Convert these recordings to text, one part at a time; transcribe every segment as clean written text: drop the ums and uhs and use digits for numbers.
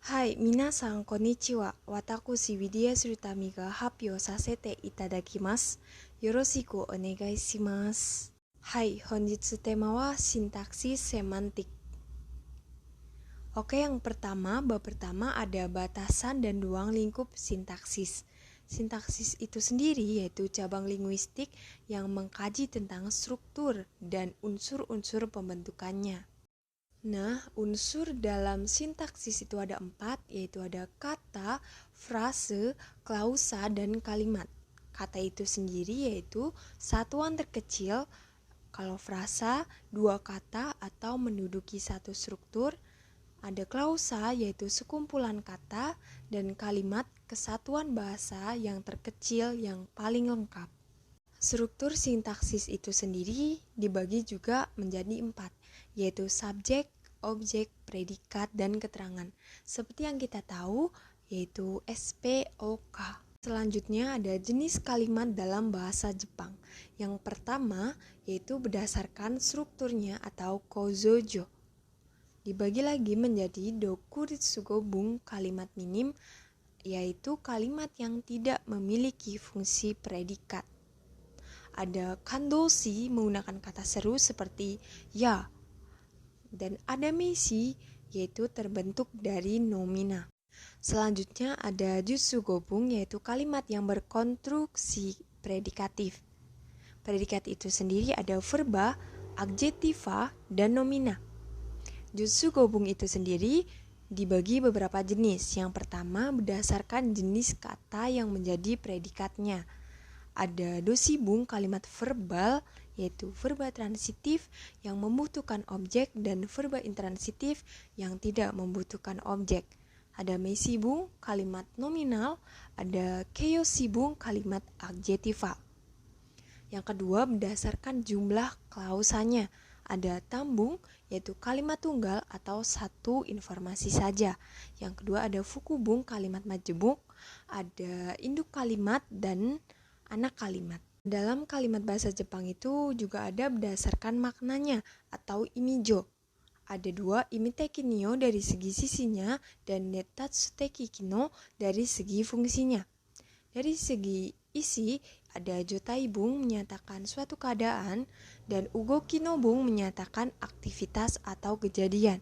はい、皆さん、こんにちは。私、ウィディアスルタミが発表させていただきます。よろしくお願いします。はい、本日テーマはsintaksis semantik. Oke, yang pertama, bab pertama ada batasan dan ruang lingkup sintaksis. Sintaksis itu sendiri yaitu cabang linguistik yang mengkaji tentang struktur dan unsur-unsur pembentukannya. Nah, unsur dalam sintaksis itu ada 4, yaitu ada kata, frase, klausa, dan kalimat. Kata itu sendiri yaitu satuan terkecil, kalau frasa, 2 kata atau menduduki satu struktur. Ada klausa yaitu sekumpulan kata, dan kalimat kesatuan bahasa yang terkecil yang paling lengkap. Struktur sintaksis itu sendiri dibagi juga menjadi 4, yaitu subjek, objek, predikat, dan keterangan. Seperti yang kita tahu, yaitu SPOK. Selanjutnya ada jenis kalimat dalam bahasa Jepang. Yang pertama yaitu berdasarkan strukturnya atau kozojo. Dibagi lagi menjadi dokuritsugobung kalimat minim, yaitu kalimat yang tidak memiliki fungsi predikat. Ada kandoshi menggunakan kata seru seperti ya, dan ada meisi yaitu terbentuk dari nomina. Selanjutnya ada jutsu gobung yaitu kalimat yang berkonstruksi predikatif. Predikat itu sendiri ada verba, adjektiva, dan nomina. Jutsu gobung itu sendiri dibagi beberapa jenis. Yang pertama berdasarkan jenis kata yang menjadi predikatnya. Ada dosibung kalimat verbal, yaitu verba transitif yang membutuhkan objek dan verba intransitif yang tidak membutuhkan objek. Ada meisibung kalimat nominal, ada keiosibung kalimat adjektiva. Yang kedua berdasarkan jumlah klausanya. Ada tambung, yaitu kalimat tunggal atau satu informasi saja. Yang kedua ada fukubung kalimat majemuk, ada induk kalimat dan anak kalimat. Dalam kalimat bahasa Jepang itu juga ada berdasarkan maknanya atau imijo. Ada 2, imiteki nyo dari segi sisinya dan netatsuteki kino dari segi fungsinya. Dari segi isi, ada jotaibung menyatakan suatu keadaan dan ugokinobung menyatakan aktivitas atau kejadian.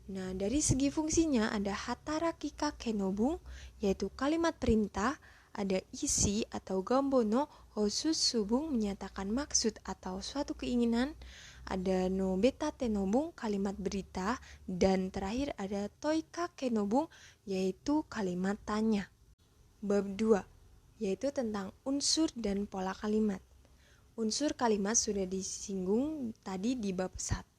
Nah, dari segi fungsinya ada hataraki kakenobung yaitu kalimat perintah, ada isi atau gambono hosusubung menyatakan maksud atau suatu keinginan, ada no betate nobung kalimat berita, dan terakhir ada toikake nobung yaitu kalimat tanya. Bab 2 yaitu tentang unsur dan pola kalimat. Unsur kalimat sudah disinggung tadi di bab 1,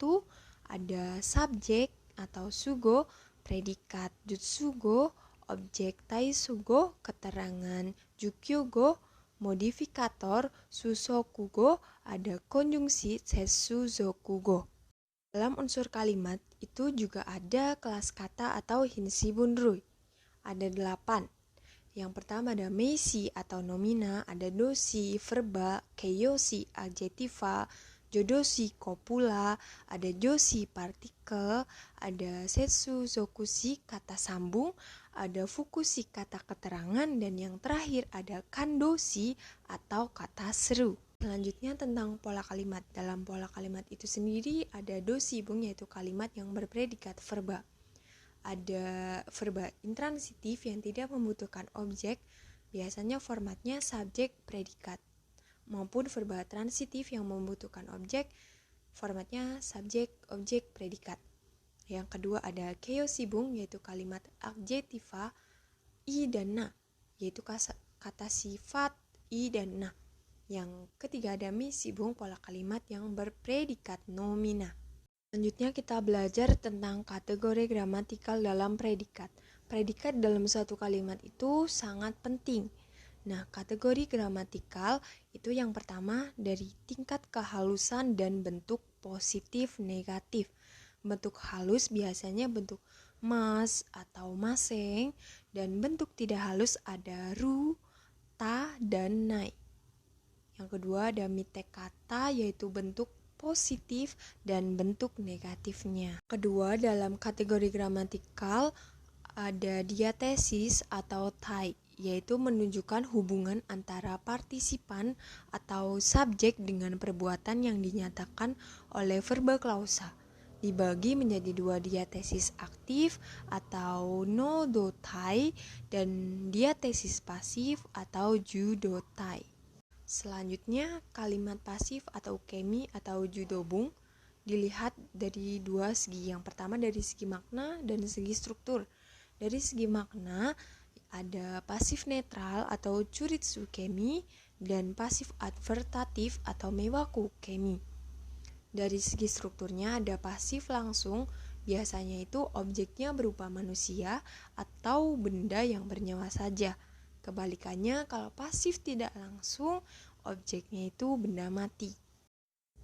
ada subjek atau sugo, predikat jutsugo, objek taisugo, keterangan jukyugo, modifikator susokugo, ada konjungsi setsuzokugo. Dalam unsur kalimat itu juga ada kelas kata atau hinsibunrui. Ada 8. Yang pertama ada meisi atau nomina, ada dosi, verba, keiyoshi, adjektiva, jodoshi, kopula, ada joshi, partikel, ada setsu, zokushi, kata sambung, ada fukushi, kata keterangan, dan yang terakhir ada kandoshi atau kata seru. Selanjutnya tentang pola kalimat. Dalam pola kalimat itu sendiri ada dosibung yaitu kalimat yang berpredikat verba. Ada verba intransitif yang tidak membutuhkan objek, biasanya formatnya subjek predikat, maupun verba transitif yang membutuhkan objek, formatnya subjek objek predikat. Yang kedua ada keiosibung yaitu kalimat adjektiva i dan na, yaitu kata sifat i dan na. Yang ketiga ada meisibung pola kalimat yang berpredikat nomina. Selanjutnya kita belajar tentang kategori gramatikal dalam predikat. Predikat dalam suatu kalimat itu sangat penting. Nah, kategori gramatikal itu yang pertama dari tingkat kehalusan dan bentuk positif negatif. Bentuk halus biasanya bentuk mas atau maseng, dan bentuk tidak halus ada ru, ta, dan nai. Yang kedua ada mite kata yaitu bentuk positif dan bentuk negatifnya. Kedua, dalam kategori gramatikal Ada diatesis atau tai, yaitu menunjukkan hubungan antara partisipan atau subjek dengan perbuatan yang dinyatakan oleh verba klausa. Dibagi menjadi dua, diatesis aktif atau nodotai dan diatesis pasif atau judotai. Selanjutnya, kalimat pasif atau kemi atau judobung dilihat dari dua segi. Yang pertama dari segi makna dan segi struktur. Dari segi makna, ada pasif netral atau churitsu kemi dan pasif advertatif atau mewaku kemi. Dari segi strukturnya, ada pasif langsung, biasanya itu objeknya berupa manusia atau benda yang bernyawa saja. Kebalikannya, kalau pasif tidak langsung, objeknya itu benda mati.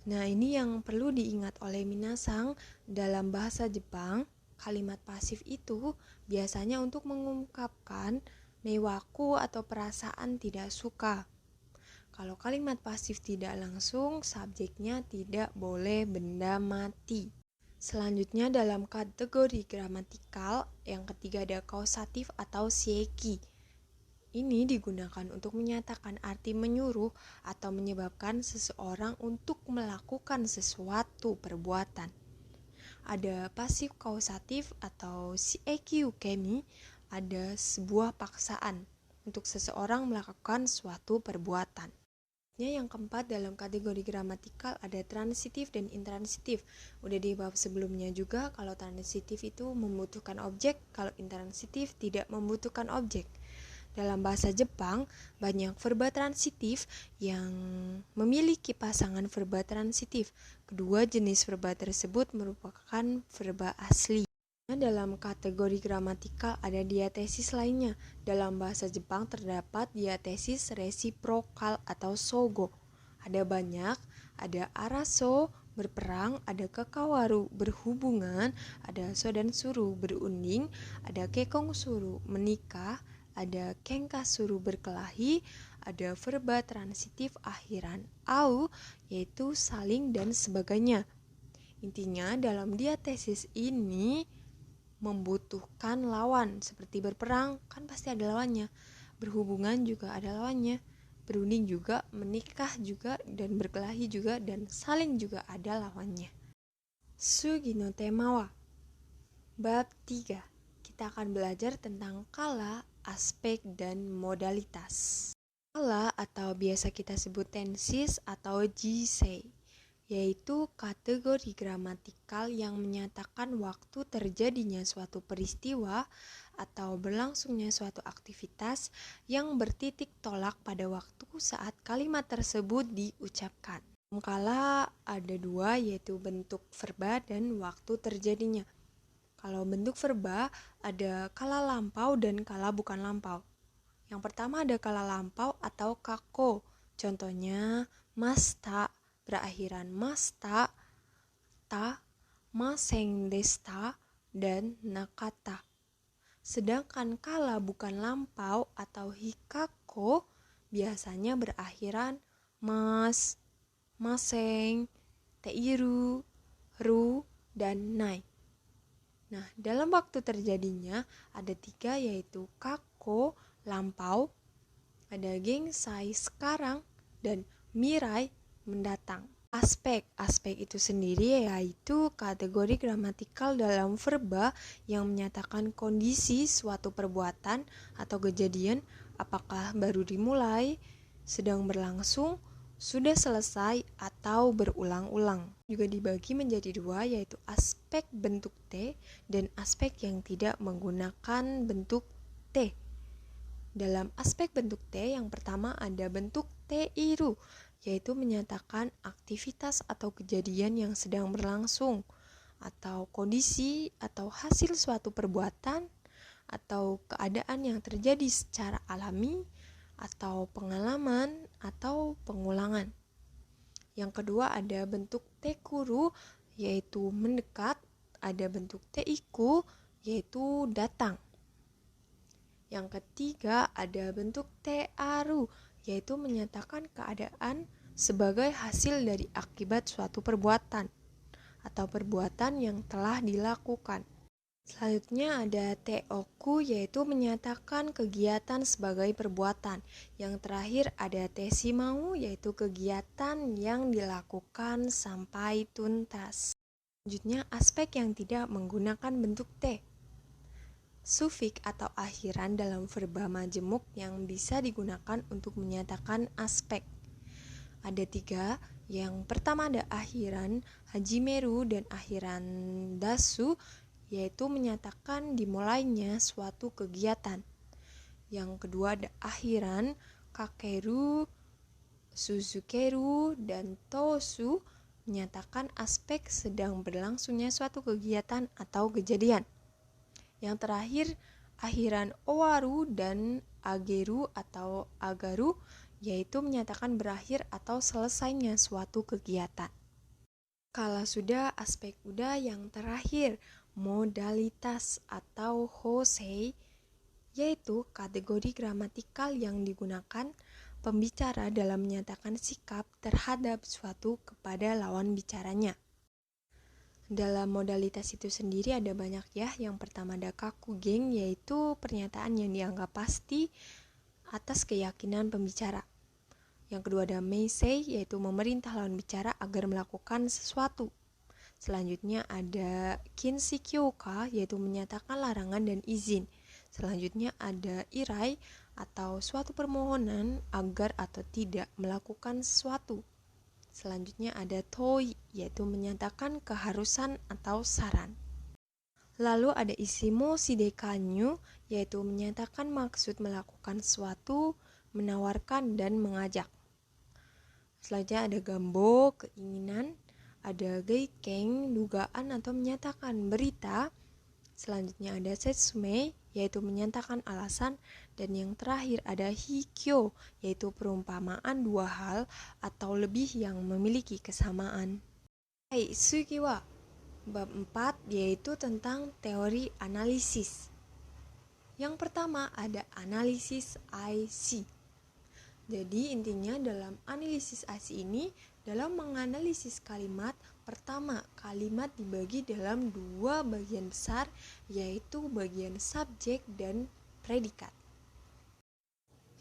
Nah, ini yang perlu diingat oleh minasang. Dalam bahasa Jepang, kalimat pasif itu biasanya untuk mengungkapkan mewaku atau perasaan tidak suka. Kalau kalimat pasif tidak langsung, subjeknya tidak boleh benda mati. Selanjutnya dalam kategori gramatikal, yang ketiga ada kausatif atau seiki. Ini digunakan untuk menyatakan arti menyuruh atau menyebabkan seseorang untuk melakukan sesuatu perbuatan. Ada pasif kausatif atau seiki kemi, ada sebuah paksaan untuk seseorang melakukan suatu perbuatan. Yang keempat dalam kategori gramatikal ada transitif dan intransitif. Udah di bab sebelumnya juga, kalau transitif itu membutuhkan objek, kalau intransitif tidak membutuhkan objek. Dalam bahasa Jepang, banyak verba transitif yang memiliki pasangan verba transitif. Kedua jenis verba tersebut merupakan verba asli. Dalam kategori gramatikal ada diatesis lainnya. Dalam bahasa Jepang terdapat diatesis resiprokal atau sogo. Ada banyak, ada araso, berperang, ada kakawaru, berhubungan, ada so dan suru, berunding, ada kekong suru, menikah, ada kenkasuru, berkelahi, ada verba transitif akhiran au, yaitu saling dan sebagainya. Intinya dalam diatesis ini membutuhkan lawan, seperti berperang kan pasti ada lawannya, berhubungan juga ada lawannya, berunding juga, menikah juga, dan berkelahi juga, dan saling juga ada lawannya. Sugi no temawa. Bab 3. Kita akan belajar tentang kala, aspek, dan modalitas. Kala atau biasa kita sebut tensis atau jisei, yaitu kategori gramatikal yang menyatakan waktu terjadinya suatu peristiwa atau berlangsungnya suatu aktivitas yang bertitik tolak pada waktu saat kalimat tersebut diucapkan. Kala ada dua, yaitu bentuk verba dan waktu terjadinya. Kalau bentuk verba ada kala lampau dan kala bukan lampau. Yang pertama ada kala lampau atau kako. Contohnya masta berakhiran masta, ta, maseng desta, dan nakata. Sedangkan kala bukan lampau atau hikako biasanya berakhiran mas, maseng, teiru, ru, dan nai. Nah, dalam waktu terjadinya ada 3, yaitu kako, lampau, ada gengsai, sekarang, dan mirai, mendatang. Aspek itu sendiri yaitu kategori gramatikal dalam verba yang menyatakan kondisi suatu perbuatan atau kejadian, apakah baru dimulai, sedang berlangsung, sudah selesai, atau berulang-ulang. Juga dibagi menjadi 2, yaitu aspek bentuk T dan aspek yang tidak menggunakan bentuk T. Dalam aspek bentuk T, yang pertama ada bentuk teiru, yaitu menyatakan aktivitas atau kejadian yang sedang berlangsung, atau kondisi atau hasil suatu perbuatan, atau keadaan yang terjadi secara alami, atau pengalaman, atau pengulangan. Yang kedua ada bentuk tekuru, yaitu mendekat, ada bentuk teiku, yaitu datang. Yang ketiga ada bentuk tearu, yaitu menyatakan keadaan sebagai hasil dari akibat suatu perbuatan atau perbuatan yang telah dilakukan. Selanjutnya ada teoku, yaitu menyatakan kegiatan sebagai perbuatan. Yang terakhir ada tesimau, yaitu kegiatan yang dilakukan sampai tuntas. Selanjutnya aspek yang tidak menggunakan bentuk te. Sufik atau akhiran dalam verba majemuk yang bisa digunakan untuk menyatakan aspek. Ada 3. Yang pertama ada akhiran hajimeru dan akhiran dasu, yaitu menyatakan dimulainya suatu kegiatan. Yang kedua ada akhiran kakeru, suzukeru, dan tosu, menyatakan aspek sedang berlangsungnya suatu kegiatan atau kejadian. Yang terakhir akhiran owaru dan ageru atau agaru, yaitu menyatakan berakhir atau selesainya suatu kegiatan. Kalau sudah aspek udah, yang terakhir modalitas atau hosei, yaitu kategori gramatikal yang digunakan pembicara dalam menyatakan sikap terhadap suatu kepada lawan bicaranya. Dalam modalitas itu sendiri ada banyak ya. Yang pertama ada kakugeng, yaitu pernyataan yang dianggap pasti atas keyakinan pembicara. Yang kedua ada meisei, yaitu memerintah lawan bicara agar melakukan sesuatu. Selanjutnya ada kinshikyoka, yaitu menyatakan larangan dan izin. Selanjutnya ada irai atau suatu permohonan agar atau tidak melakukan sesuatu. Selanjutnya ada toi, yaitu menyatakan keharusan atau saran. Lalu ada isimo shidekanyu, yaitu menyatakan maksud melakukan sesuatu, menawarkan dan mengajak. Selanjutnya ada gambo, keinginan. Ada geikeng, dugaan atau menyatakan berita. Selanjutnya ada setsume, yaitu menyatakan alasan. Dan yang terakhir ada hikyo, yaitu perumpamaan dua hal atau lebih yang memiliki kesamaan. Sugi wa bab 4, yaitu tentang teori analisis. Yang pertama ada analisis IC. Jadi intinya dalam analisis IC ini, dalam menganalisis kalimat, pertama kalimat dibagi dalam 2 bagian besar, yaitu bagian subjek dan predikat.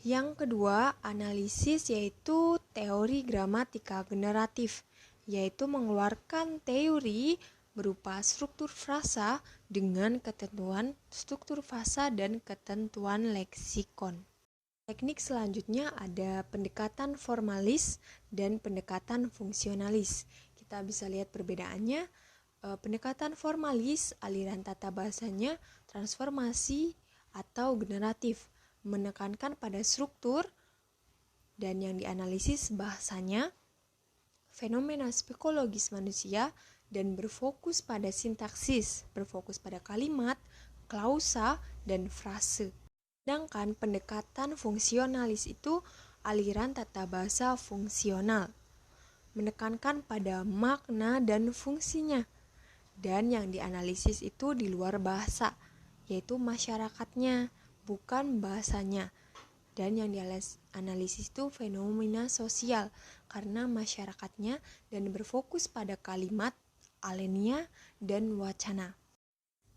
Yang kedua, analisis yaitu teori gramatika generatif, yaitu mengeluarkan teori berupa struktur frasa dengan ketentuan struktur frasa dan ketentuan leksikon. Teknik selanjutnya ada pendekatan formalis dan pendekatan fungsionalis. Kita bisa lihat perbedaannya. Pendekatan formalis, aliran tata bahasanya transformasi atau generatif, menekankan pada struktur, dan yang dianalisis bahasanya fenomena psikologis manusia, dan berfokus pada sintaksis, berfokus pada kalimat, klausa, dan frase. Sedangkan pendekatan fungsionalis itu aliran tata bahasa fungsional, menekankan pada makna dan fungsinya. Dan yang dianalisis itu di luar bahasa, yaitu masyarakatnya, bukan bahasanya. Dan yang dianalisis itu fenomena sosial, karena masyarakatnya, dan berfokus pada kalimat, alenia, dan wacana.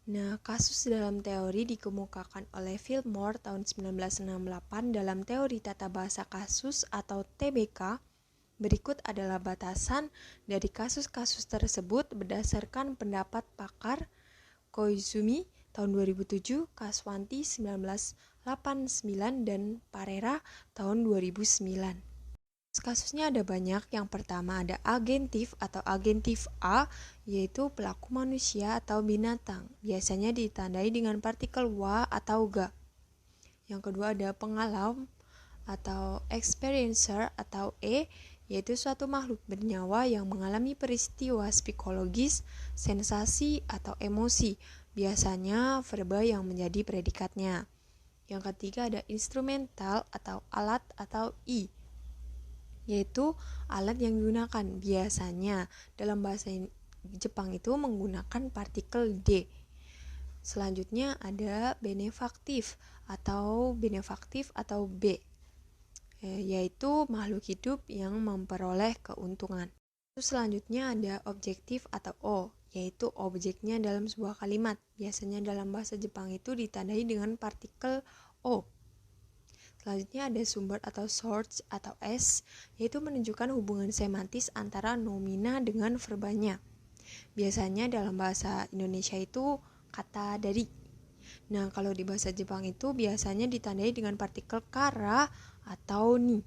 Nah, kasus dalam teori dikemukakan oleh Fillmore tahun 1968 dalam teori tata bahasa kasus atau TBK. Berikut adalah batasan dari kasus-kasus tersebut berdasarkan pendapat pakar Koizumi tahun 2007, Kaswanti 1989, dan Parera tahun 2009. Kasusnya ada banyak. Yang pertama ada agentif atau agentif A, yaitu pelaku manusia atau binatang. Biasanya ditandai dengan partikel wa atau ga. Yang kedua ada pengalam atau experiencer atau E, yaitu suatu makhluk bernyawa yang mengalami peristiwa psikologis, sensasi, atau emosi. Biasanya verba yang menjadi predikatnya. Yang ketiga ada instrumental atau alat atau I, yaitu alat yang digunakan. Biasanya dalam bahasa Jepang itu menggunakan partikel D. Selanjutnya ada benefaktif atau B, yaitu makhluk hidup yang memperoleh keuntungan. Selanjutnya ada objektif atau O, yaitu objeknya dalam sebuah kalimat. Biasanya dalam bahasa Jepang itu ditandai dengan partikel o. Selanjutnya ada sumber atau source atau s, yaitu menunjukkan hubungan semantis antara nomina dengan verbanya. Biasanya dalam bahasa Indonesia itu kata dari. Nah, kalau di bahasa Jepang itu biasanya ditandai dengan partikel kara atau ni.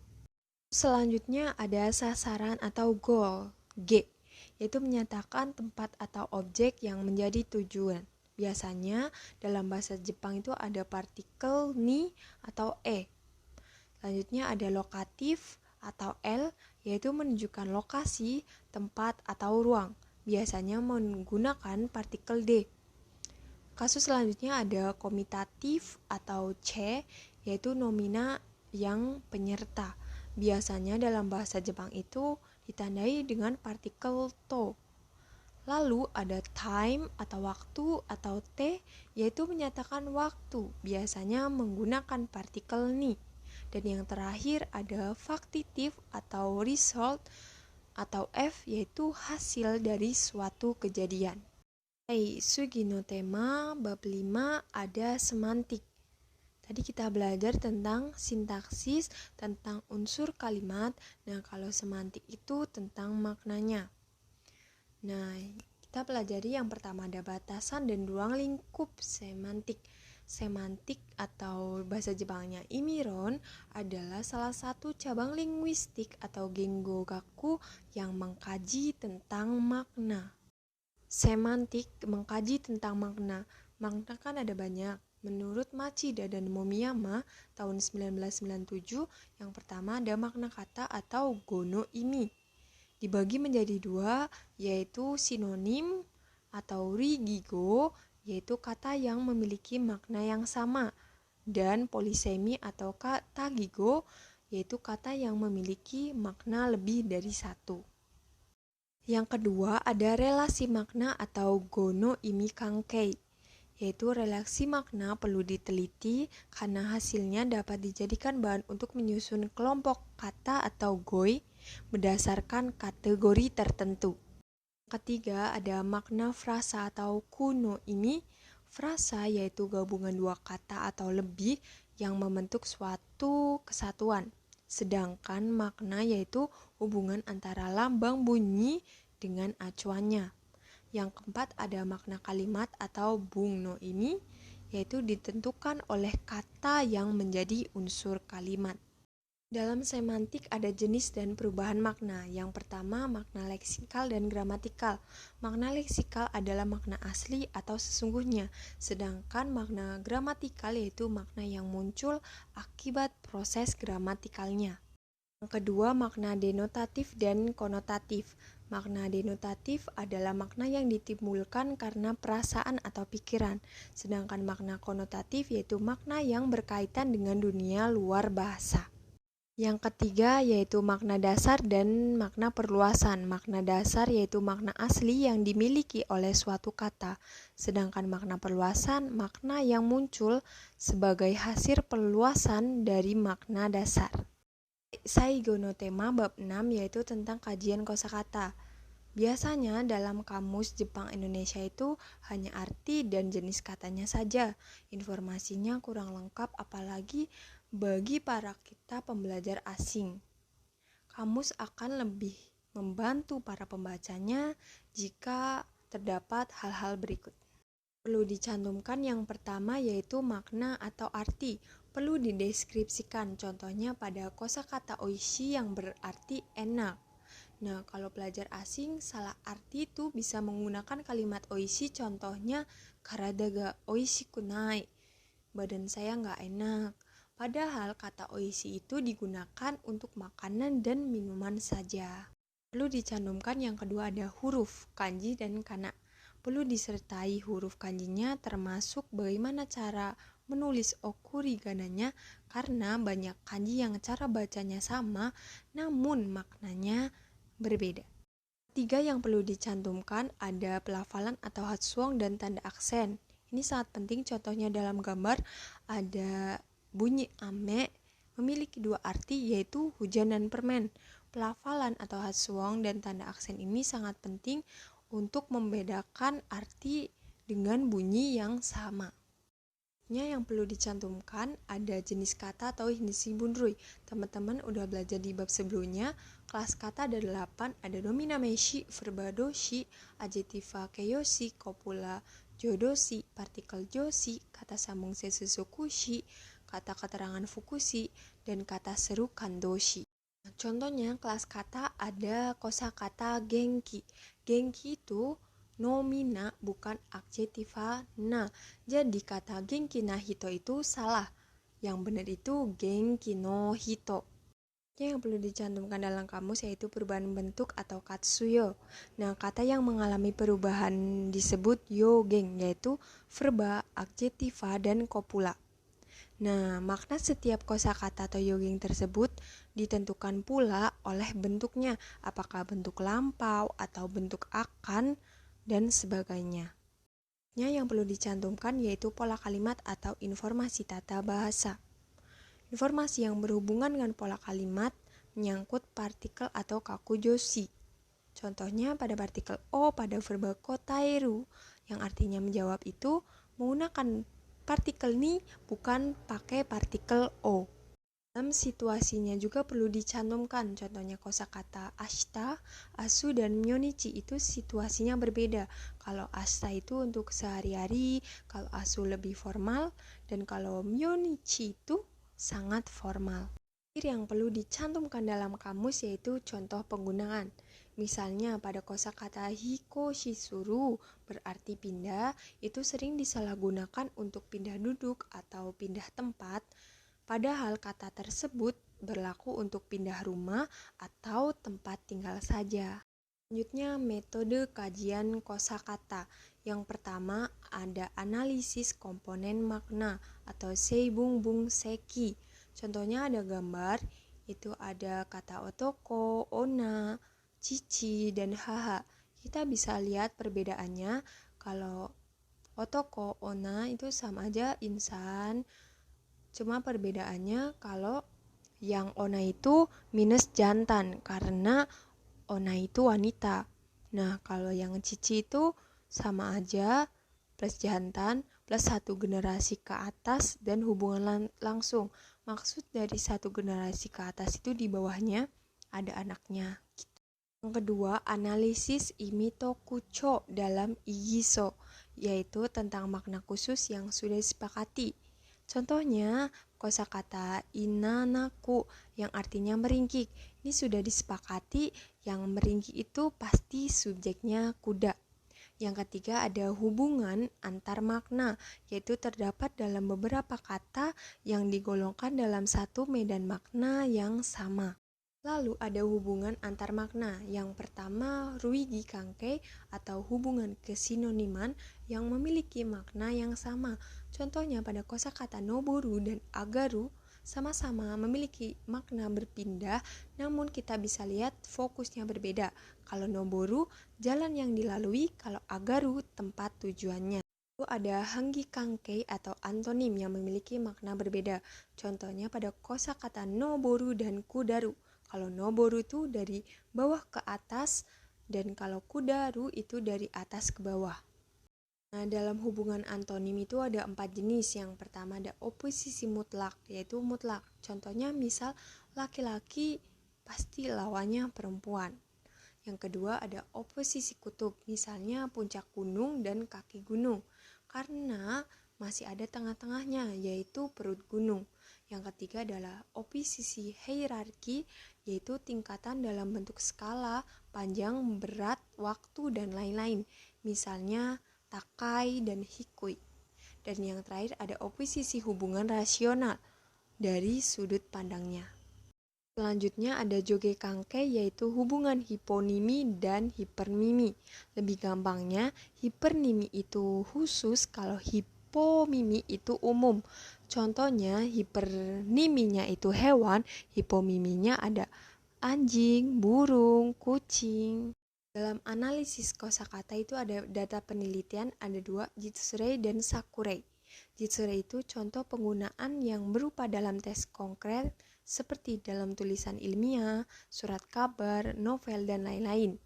Selanjutnya ada sasaran atau goal, G, yaitu menyatakan tempat atau objek yang menjadi tujuan. Biasanya dalam bahasa Jepang itu ada partikel ni atau e. Selanjutnya ada lokatif atau L, yaitu menunjukkan lokasi, tempat, atau ruang. Biasanya menggunakan partikel D. Kasus selanjutnya ada komitatif atau C, yaitu nomina yang penyerta. Biasanya dalam bahasa Jepang itu ditandai dengan partikel to. Lalu ada time atau waktu atau T, yaitu menyatakan waktu. Biasanya menggunakan partikel ni. Dan yang terakhir ada faktitif atau result atau F, yaitu hasil dari suatu kejadian. Sugi no tema bab 5 ada semantik. Tadi kita belajar tentang sintaksis, tentang unsur kalimat. Nah, kalau semantik itu tentang maknanya. Nah, kita pelajari yang pertama ada batasan dan ruang lingkup semantik. Semantik atau bahasa Jepangnya imiron adalah salah satu cabang linguistik atau gengogaku yang mengkaji tentang makna. Semantik mengkaji tentang makna. Makna kan ada banyak. Menurut Machida dan Momiyama tahun 1997, yang pertama ada makna kata atau gono imi. Dibagi menjadi dua, yaitu sinonim atau rigigo, yaitu kata yang memiliki makna yang sama, dan polisemi atau tagigo, yaitu kata yang memiliki makna lebih dari satu. Yang kedua ada relasi makna atau gono imi kankei, yaitu relasi makna perlu diteliti karena hasilnya dapat dijadikan bahan untuk menyusun kelompok kata atau goi berdasarkan kategori tertentu. Ketiga ada makna frasa atau kuno imi. Frasa yaitu gabungan dua kata atau lebih yang membentuk suatu kesatuan. Sedangkan makna yaitu hubungan antara lambang bunyi dengan acuannya. Yang keempat ada makna kalimat atau bungno ini, yaitu ditentukan oleh kata yang menjadi unsur kalimat. Dalam semantik ada jenis dan perubahan makna. Yang pertama makna leksikal dan gramatikal. Makna leksikal adalah makna asli atau sesungguhnya, sedangkan makna gramatikal yaitu makna yang muncul akibat proses gramatikalnya. Yang kedua makna denotatif dan konotatif. Makna denotatif adalah makna yang ditimbulkan karena perasaan atau pikiran, sedangkan makna konotatif yaitu makna yang berkaitan dengan dunia luar bahasa. Yang ketiga yaitu makna dasar dan makna perluasan. Makna dasar yaitu makna asli yang dimiliki oleh suatu kata, sedangkan makna perluasan makna yang muncul sebagai hasil perluasan dari makna dasar. Saigo no tema bab 6 yaitu tentang kajian kosakata. Biasanya dalam kamus Jepang Indonesia itu hanya arti dan jenis katanya saja. Informasinya kurang lengkap apalagi bagi para kita pembelajar asing. Kamus akan lebih membantu para pembacanya jika terdapat hal-hal berikut. Perlu dicantumkan yang pertama yaitu makna atau arti. Perlu dideskripsikan, contohnya pada kosakata oishi yang berarti enak. Nah, kalau pelajar asing salah arti itu bisa menggunakan kalimat oishi, contohnya karada ga oishiku nai, badan saya nggak enak. Padahal kata oishi itu digunakan untuk makanan dan minuman saja. Perlu dicantumkan yang kedua ada huruf, kanji dan kana. Perlu disertai huruf kanjinya termasuk bagaimana cara menulis okurigananya karena banyak kanji yang cara bacanya sama namun maknanya berbeda. Tiga yang perlu dicantumkan ada pelafalan atau hatsuong dan tanda aksen. Ini sangat penting, contohnya dalam gambar ada bunyi ame memiliki dua arti yaitu hujan dan permen. Pelafalan atau hatsuong dan tanda aksen ini sangat penting untuk membedakan arti dengan bunyi yang sama. Yang perlu dicantumkan ada jenis kata atau hinsi bundrui. Teman-teman udah belajar di bab sebelumnya. Kelas kata ada 8, ada nomina meshi, verba doshi, adjektiva keyoshi, copula jodoshi, partikel joshi, kata sambung sesusukushi, kata keterangan fukushi, dan kata seru kandoshi. Contohnya kelas kata ada kosakata genki. Genki itu nomina bukan adjektiva na. Jadi kata genki na hito itu salah. Yang benar itu genki no hito. Yang perlu dicantumkan dalam kamus yaitu perubahan bentuk atau katsuyo. Nah, kata yang mengalami perubahan disebut yogen, yaitu verba, adjektiva, dan copula. Nah, makna setiap kosakata atau yogen tersebut ditentukan pula oleh bentuknya, apakah bentuk lampau atau bentuk akan, dan sebagainya. Yang perlu dicantumkan yaitu pola kalimat atau informasi tata bahasa. Informasi yang berhubungan dengan pola kalimat menyangkut partikel atau kakujoshi. Contohnya pada partikel o pada verba kotaeru yang artinya menjawab itu menggunakan partikel ni bukan pakai partikel o. Dalam situasinya juga perlu dicantumkan, contohnya kosakata ashita, asu, dan myonichi itu situasinya berbeda. Kalau ashita itu untuk sehari-hari, kalau asu lebih formal, dan kalau myonichi itu sangat formal. Yang perlu dicantumkan dalam kamus yaitu contoh penggunaan. Misalnya pada kosakata hiko shizuru berarti pindah, itu sering disalahgunakan untuk pindah duduk atau pindah tempat. Padahal kata tersebut berlaku untuk pindah rumah atau tempat tinggal saja. Selanjutnya metode kajian kosakata. Yang pertama ada analisis komponen makna atau seibungbung seki. Contohnya ada gambar, itu ada kata otoko, ona, cici, dan haha. Kita bisa lihat perbedaannya. Kalau otoko, ona itu sama aja insan. Cuma perbedaannya kalau yang ona itu minus jantan karena ona itu wanita. Nah, kalau yang cici itu sama aja plus jantan plus satu generasi ke atas dan hubungan langsung. Maksud dari satu generasi ke atas itu di bawahnya ada anaknya. Yang kedua, analisis imitokucho dalam igiso, yaitu tentang makna khusus yang sudah disepakati. Contohnya, kosakata inanaku yang artinya meringkik. Ini sudah disepakati, yang meringkik itu pasti subjeknya kuda. Yang ketiga ada hubungan antar makna, yaitu terdapat dalam beberapa kata yang digolongkan dalam satu medan makna yang sama. Lalu ada hubungan antar makna. Yang pertama ruigi kanke atau hubungan kesinoniman yang memiliki makna yang sama. Contohnya pada kosakata noboru dan agaru sama-sama memiliki makna berpindah, namun kita bisa lihat fokusnya berbeda. Kalau noboru jalan yang dilalui, kalau agaru tempat tujuannya. Lalu ada hanggi kanke atau antonim yang memiliki makna berbeda. Contohnya pada kosakata noboru dan kudaru. Kalau noboru itu dari bawah ke atas, dan kalau kudaru itu dari atas ke bawah. Nah, dalam hubungan antonim itu ada 4 jenis. Yang pertama ada oposisi mutlak, yaitu mutlak. Contohnya misal laki-laki pasti lawannya perempuan. Yang kedua ada oposisi kutub, misalnya puncak gunung dan kaki gunung. Karena masih ada tengah-tengahnya, yaitu perut gunung. Yang ketiga adalah oposisi hierarki, yaitu tingkatan dalam bentuk skala, panjang, berat, waktu, dan lain-lain. Misalnya takai dan hikui. Dan yang terakhir ada oposisi hubungan rasional dari sudut pandangnya. Selanjutnya ada joge kanke, yaitu hubungan hiponimi dan hipernimi. Lebih gampangnya, hipernimi itu khusus, kalau hipomimi itu umum. Contohnya hiperniminya itu hewan, hipomiminya ada anjing, burung, kucing. Dalam analisis kosakata itu ada data penelitian, ada 2, jitsurei dan sakurei. Jitsurei itu contoh penggunaan yang berupa dalam tes konkret seperti dalam tulisan ilmiah, surat kabar, novel, dan lain-lain.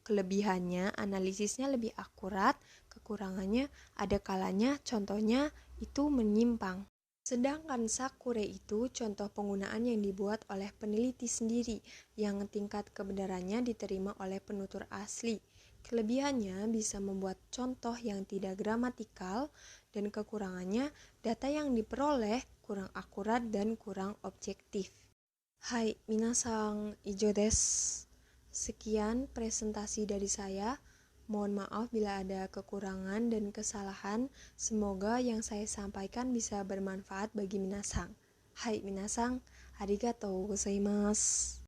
Kelebihannya, analisisnya lebih akurat, kekurangannya ada kalanya contohnya itu menyimpang. Sedangkan Sakure itu contoh penggunaan yang dibuat oleh peneliti sendiri yang tingkat kebenarannya diterima oleh penutur asli. Kelebihannya bisa membuat contoh yang tidak gramatikal dan kekurangannya data yang diperoleh kurang akurat dan kurang objektif. Hai, minasang, ijo desu. Sekian presentasi dari saya. Mohon maaf bila ada kekurangan dan kesalahan. Semoga yang saya sampaikan bisa bermanfaat bagi minasang. Hai minasang, arigatou gozaimasu.